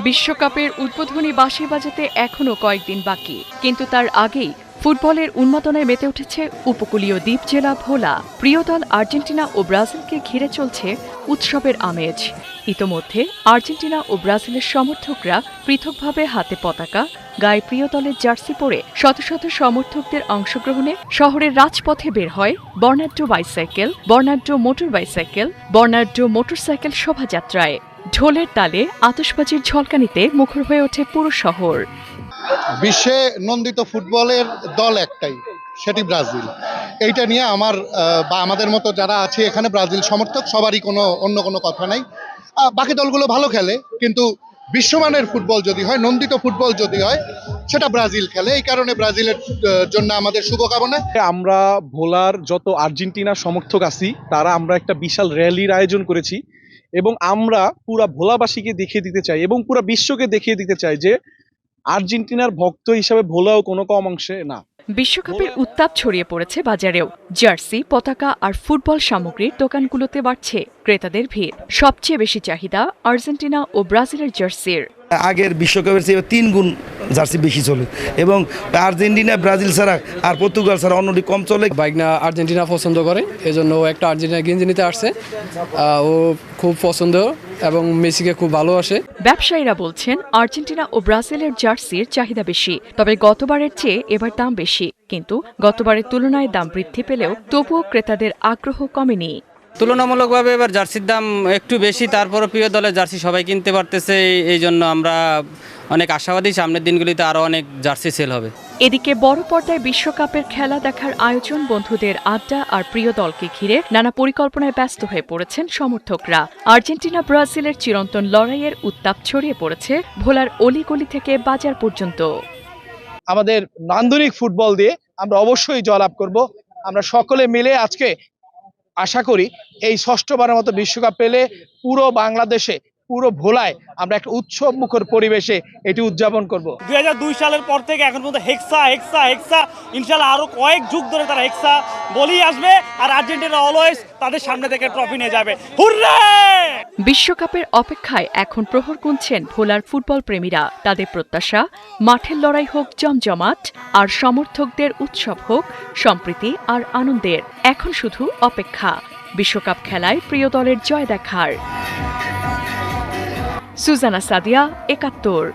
বিশ্বকাপের উদ্বোধনী বাঁশি বাজাতে এখনো কয়েকদিন বাকি, কিন্তু তার আগেই ফুটবলের উন্মাদনায় মেতে উঠেছে উপকূলীয় দ্বীপ জেলা ভোলা। প্রিয় দল আর্জেন্টিনা ও ব্রাজিলকে ঘিরে চলছে উৎসবের আমেজ। ইতোমধ্যে আর্জেন্টিনা ও ব্রাজিলের সমর্থকরা পৃথকভাবে হাতে পতাকা, গায়ে প্রিয় দলের জার্সি পরে শত শত সমর্থকদের অংশগ্রহণে শহরের রাজপথে বের হয় বর্ণাঢ্য বাইসাইকেল, বর্ণাঢ্য মোটরসাইকেল শোভাযাত্রায়। ঢোলের তালে আতশবাজির ঝলকানিতে মুখর হয়ে ওঠে পুরো শহর। বিশ্বে নন্দিত ফুটবলের দল একটাই, সেটি ব্রাজিল। এইটা নিয়ে আমাদের মতো যারা আছে এখানে ব্রাজিল সমর্থক সবারই অন্য কোনো কথা নাই। বাকি দলগুলো ভালো খেলে, কিন্তু বিশ্বমানের ফুটবল যদি হয়, নন্দিত ফুটবল যদি হয়, সেটা ব্রাজিল খেলে। এই কারণে ব্রাজিলের জন্য আমাদের শুভকামনা। আমরা ভোলার যত আর্জেন্টিনা সমর্থক আছি তারা আমরা একটা বিশাল র্যালির আয়োজন করেছি এবং আমরা পুরা ভোলাবাসীকে দেখিয়ে দিতে চাই এবং পুরা বিশ্বকে দেখিয়ে দিতে চাই যে আর্জেন্টিনার ভক্ত হিসাবে ভোলাও কোনো কম অংশে না। বিশ্বকাপের উত্তাপ ছড়িয়ে পড়েছে বাজারেও। জার্সি, পতাকা আর ফুটবল সামগ্রীর দোকানগুলোতে বাড়ছে ক্রেতাদের ভিড়। সবচেয়ে বেশি চাহিদা আর্জেন্টিনা ও ব্রাজিলের জার্সির। আগের বিশ্বকাপের চেয়ে 3 গুণ জার্সি বেশি চলে এবং আর্জেন্টিনা, ব্রাজিল ছাড়া আর পর্তুগাল ছাড়া অন্যটি কম চলে। বাইকনা আর্জেন্টিনা পছন্দ করে, এজন্য ও একটা আর্জেন্টিনা গেঞ্জি নিতে আসছে। ও খুব পছন্দ এবং মেসিকে খুব ভালোবাসে। ব্যবসায়ীরা বলছেন আর্জেন্টিনা ও ব্রাজিলের জার্সির চাহিদা বেশি, তবে গতবারের চেয়ে এবার দাম বেশি। কিন্তু গতবারের তুলনায় দাম বৃদ্ধি পেলেও তবুও ক্রেতাদের আগ্রহ কমেনি। তুলনামূলকভাবে এবার জার্সির দাম একটু বেশি, তারপরও প্রিয় দলের জার্সি সবাই কিনতে পারতেছে। এই জন্য আমরা অনেক আশাবাদী সামনের দিনগুলিতে আরও অনেক জার্সি সেল হবে। এদিকে বড় পর্দায় বিশ্বকাপের খেলা দেখার আয়োজন, বন্ধুদের আড্ডা আর প্রিয় দলকে ঘিরে নানা পরিকল্পনায় ব্যস্ত হয়ে পড়েছেন সমর্থকরা। আর্জেন্টিনা ব্রাজিলের চিরন্তন লড়াইয়ের উত্তাপ ছড়িয়ে পড়েছে ভোলার অলিগলি থেকে বাজার পর্যন্ত। আমাদের নান্দনিক ফুটবল দিয়ে আমরা অবশ্যই জয়লাভ করব। আমরা সকলে মিলে আজকে আশা করি এই ৬ষ্ঠবারের মতো বিশ্বকাপ পেলে পুরো বাংলাদেশে, পুরো ভোলায় আমরা একটা উৎসব মুখর পরিবেশে এটি উদযাপন করব। ২০০২ সালের পর থেকে এখন পর্যন্ত হেক্সা ইনশাল্লাহ আরো কয়েক যুগ ধরে তারা হেক্সা বলেই আসবে, আর আর্জেন্টিনা অলওয়েজ তাদের সামনে থেকে ট্রফি নিয়ে যাবে। হুররে! বিশ্বকাপের অপেক্ষায় এখন প্রহর গুনছেন ভোলার ফুটবল প্রেমীরা। তাদের প্রত্যাশা, মাঠের লড়াই হোক জমজমাট, আর সমর্থকদের উৎসব হোক সম্প্রীতি আর আনন্দের। এখন শুধু অপেক্ষা বিশ্বকাপ খেলায় প্রিয় দলের জয় দেখার। সুজানা সাদিয়া, ৭১।